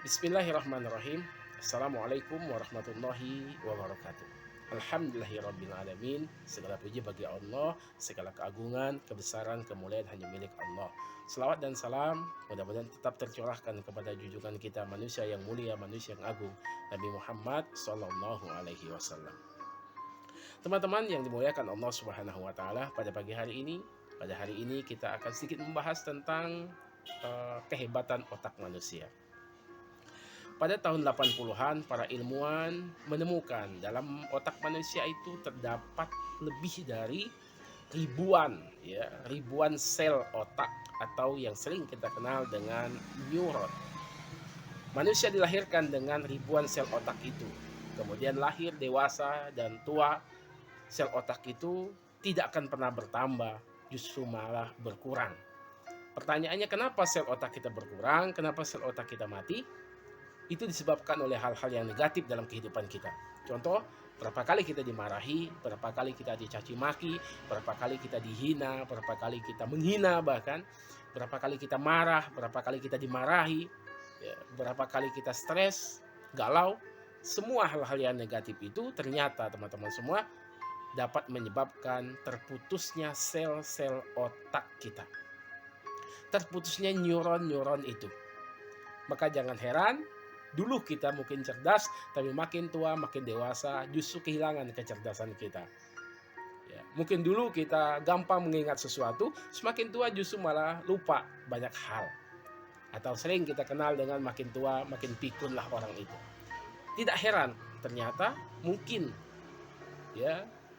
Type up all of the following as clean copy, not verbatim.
Bismillahirrahmanirrahim. Assalamualaikum warahmatullahi wabarakatuh. Alhamdulillahirrabbilalamin. Segala puji bagi Allah, segala keagungan, kebesaran, kemuliaan hanya milik Allah. Selawat dan salam mudah-mudahan tetap tercurahkan kepada junjungan kita, manusia yang mulia, manusia yang agung, Nabi Muhammad Sallallahu Alaihi Wasallam. Teman-teman yang dimuliakan Allah Subhanahu Wa Taala, pada hari ini kita akan sedikit membahas tentang kehebatan otak manusia. Pada tahun 80-an, para ilmuwan menemukan dalam otak manusia itu terdapat lebih dari ribuan sel otak atau yang sering kita kenal dengan neuron. Manusia dilahirkan dengan ribuan sel otak itu. Kemudian lahir, dewasa, dan tua. Sel otak itu tidak akan pernah bertambah, justru malah berkurang. Pertanyaannya, kenapa sel otak kita berkurang? Kenapa sel otak kita mati? Itu disebabkan oleh hal-hal yang negatif dalam kehidupan kita. Contoh, berapa kali kita dimarahi, berapa kali kita dicaci maki, berapa kali kita dihina, berapa kali kita menghina bahkan, berapa kali kita marah, berapa kali kita dimarahi, berapa kali kita stres, galau. Semua hal-hal yang negatif itu ternyata teman-teman semua dapat menyebabkan terputusnya sel-sel otak kita. Terputusnya neuron-neuron itu. Maka jangan heran, dulu kita mungkin cerdas, tapi makin tua, makin dewasa, justru kehilangan kecerdasan kita. Mungkin dulu kita gampang mengingat sesuatu, semakin tua justru malah lupa banyak hal. Atau sering kita kenal dengan makin tua, makin pikun lah orang itu. Tidak heran, ternyata mungkin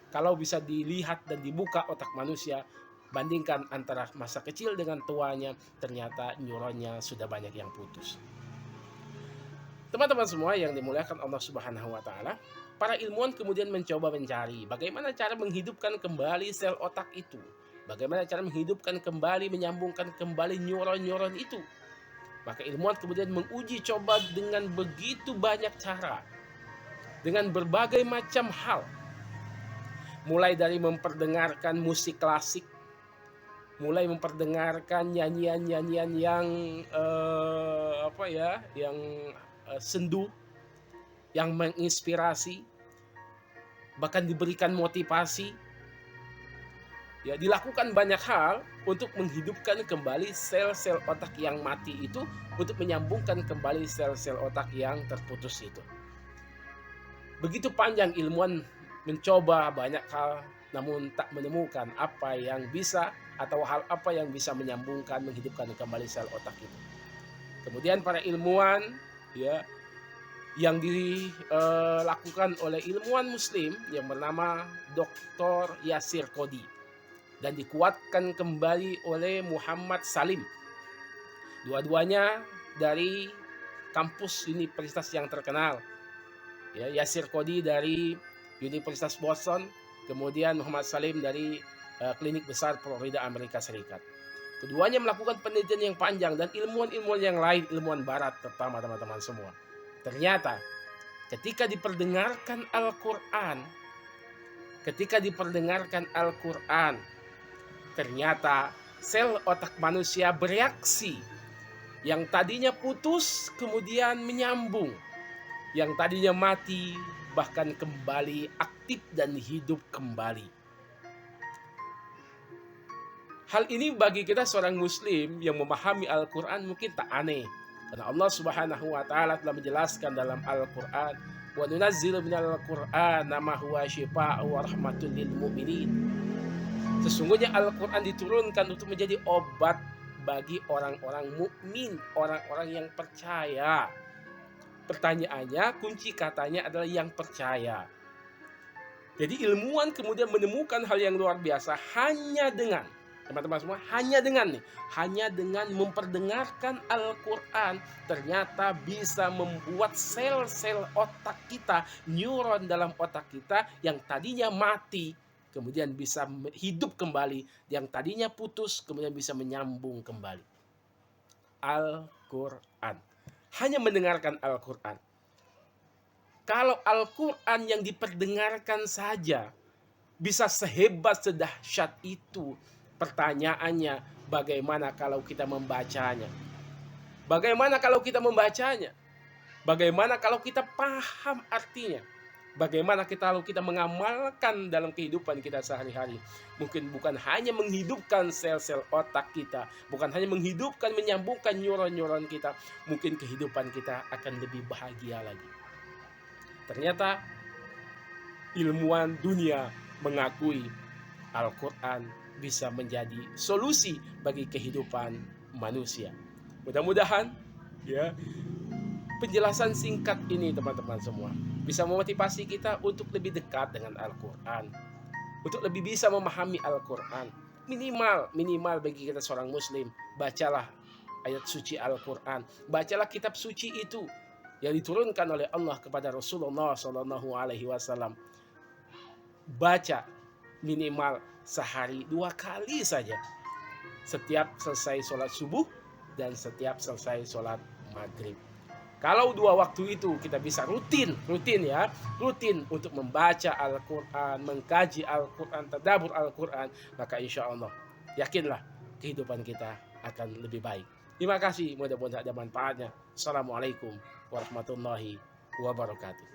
kalau bisa dilihat dan dibuka otak manusia, bandingkan antara masa kecil dengan tuanya, ternyata neuronnya sudah banyak yang putus. Teman-teman semua yang dimuliakan Allah Subhanahu wa Ta'ala, para ilmuwan kemudian mencoba mencari bagaimana cara menghidupkan kembali sel otak itu, bagaimana cara menghidupkan kembali, menyambungkan kembali neuron-neuron itu. Maka ilmuwan kemudian menguji coba dengan begitu banyak cara, dengan berbagai macam hal, mulai dari memperdengarkan musik klasik, mulai memperdengarkan nyanyian-nyanyian yang sendu, yang menginspirasi, bahkan diberikan motivasi. Dilakukan banyak hal untuk menghidupkan kembali sel-sel otak yang mati itu, untuk menyambungkan kembali sel-sel otak yang terputus itu. Begitu panjang ilmuwan mencoba banyak hal, namun tak menemukan apa yang bisa atau hal apa yang bisa menyambungkan, menghidupkan kembali sel otak itu. Kemudian para ilmuwan yang dilakukan oleh ilmuwan muslim yang bernama Dr. Yasir Qadhi dan dikuatkan kembali oleh Muhammad Salim. Dua-duanya dari kampus universitas yang terkenal. Yasir Qadhi dari Universitas Boston, kemudian Muhammad Salim dari Klinik Besar Florida, Amerika Serikat. Keduanya melakukan penelitian yang panjang, dan ilmuwan-ilmuwan yang lain, ilmuwan barat terutama teman-teman semua. Ternyata ketika diperdengarkan Al-Quran, ternyata sel otak manusia bereaksi. Yang tadinya putus kemudian menyambung, yang tadinya mati bahkan kembali aktif dan hidup kembali. Hal ini bagi kita seorang muslim yang memahami Al-Quran mungkin tak aneh, karena Allah Subhanahu wa Ta'ala telah menjelaskan dalam Al-Quran, wa nunazzilu minal Qur'an ma huwa syifaa'un wa rahmatul lil mu'minin. Sesungguhnya Al-Quran diturunkan untuk menjadi obat bagi orang-orang mukmin, orang-orang yang percaya. Pertanyaannya, kunci katanya adalah yang percaya. Jadi ilmuwan kemudian menemukan hal yang luar biasa hanya dengan teman-teman semua, hanya dengan memperdengarkan Al-Quran, ternyata bisa membuat sel-sel otak kita, neuron dalam otak kita yang tadinya mati, kemudian bisa hidup kembali, yang tadinya putus, kemudian bisa menyambung kembali. Al-Quran. Hanya mendengarkan Al-Quran. Kalau Al-Quran yang diperdengarkan saja bisa sehebat, sedahsyat itu, pertanyaannya, bagaimana kalau kita membacanya? Bagaimana kalau kita membacanya? Bagaimana kalau kita paham artinya? Bagaimana kalau kita mengamalkan dalam kehidupan kita sehari-hari? Mungkin bukan hanya menghidupkan sel-sel otak kita, bukan hanya menghidupkan, menyambungkan neuron-neuron kita, mungkin kehidupan kita akan lebih bahagia lagi. Ternyata ilmuwan dunia mengakui Al-Quran bisa menjadi solusi bagi kehidupan manusia. Mudah-mudahan ya penjelasan singkat ini teman-teman semua bisa memotivasi kita untuk lebih dekat dengan Al-Quran, untuk lebih bisa memahami Al-Quran. Minimal bagi kita seorang muslim, bacalah ayat suci Al-Quran, bacalah kitab suci itu yang diturunkan oleh Allah kepada Rasulullah SAW. Baca minimal sehari 2 kali saja, setiap selesai sholat subuh dan setiap selesai sholat maghrib. Kalau 2 waktu itu kita bisa rutin untuk membaca Al-Quran, mengkaji Al-Quran, tadabbur Al-Quran, maka insya Allah yakinlah kehidupan kita akan lebih baik. Terima kasih, mudah-mudahan ada manfaatnya. Assalamualaikum warahmatullahi wabarakatuh.